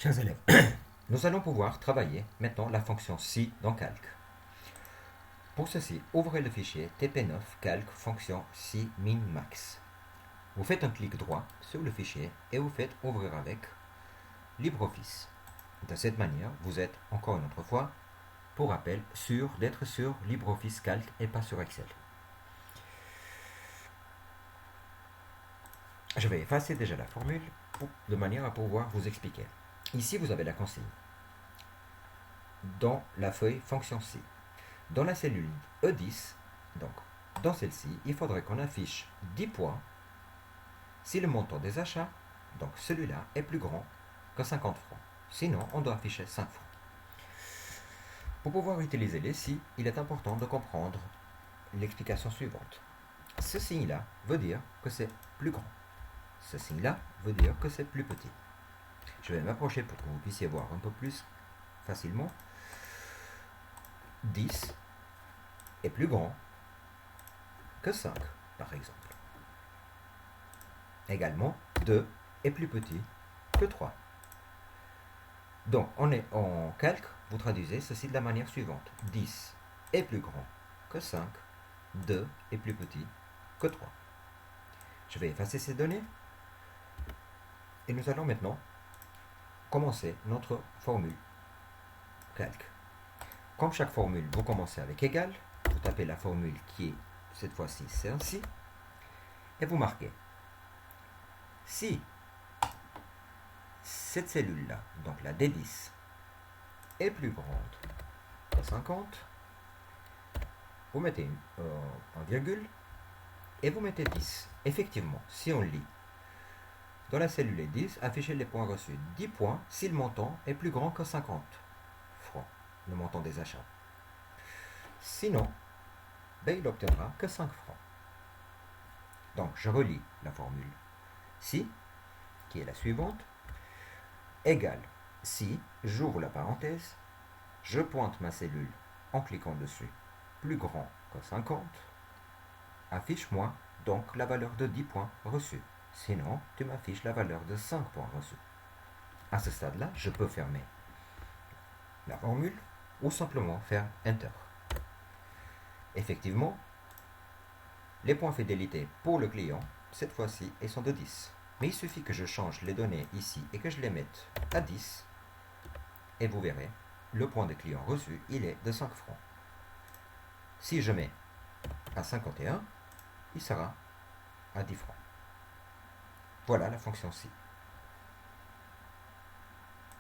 Chers élèves, nous allons pouvoir travailler maintenant la fonction si dans Calc. Pour ceci, ouvrez le fichier TP9 Calc fonction si min max. Vous faites un clic droit sur le fichier et vous faites ouvrir avec LibreOffice. De cette manière, vous êtes encore une autre fois, pour rappel, sûr d'être sur LibreOffice Calc et pas sur Excel. Je vais effacer déjà la formule de manière à pouvoir vous expliquer. Ici, vous avez la consigne. Dans la feuille fonction si. Dans la cellule E10, donc dans celle-ci, il faudrait qu'on affiche 10 points si le montant des achats, donc celui-là, est plus grand que 50 francs. Sinon, on doit afficher 5 francs. Pour pouvoir utiliser les si, il est important de comprendre l'explication suivante. Ce signe-là veut dire que c'est plus grand. Ce signe-là veut dire que c'est plus petit. Je vais m'approcher pour que vous puissiez voir un peu plus facilement. 10 est plus grand que 5, par exemple. Également, 2 est plus petit que 3. Donc, on est en calque, vous traduisez ceci de la manière suivante. 10 est plus grand que 5, 2 est plus petit que 3. Je vais effacer ces données et nous allons maintenant commencer notre formule calque. Comme chaque formule, vous commencez avec égal, vous tapez la formule qui est, cette fois-ci, c'est ainsi, et vous marquez. Si cette cellule-là, donc la D10, est plus grande que 50, vous mettez un virgule et vous mettez 10. Effectivement, si on lit dans la cellule 10, affichez les points reçus. 10 points si le montant est plus grand que 50 francs, le montant des achats. Sinon, il n'obtiendra que 5 francs. Donc, je relis la formule. Si, qui est la suivante, égale si, j'ouvre la parenthèse, je pointe ma cellule en cliquant dessus, plus grand que 50, affiche-moi donc la valeur de 10 points reçus. Sinon, tu m'affiches la valeur de 5 points reçus. À ce stade-là, je peux fermer la formule ou simplement faire Enter. Effectivement, les points fidélité pour le client, cette fois-ci, ils sont de 10. Mais il suffit que je change les données ici et que je les mette à 10. Et vous verrez, le point de client reçu, il est de 5 francs. Si je mets à 51, il sera à 10 francs. Voilà la fonction si.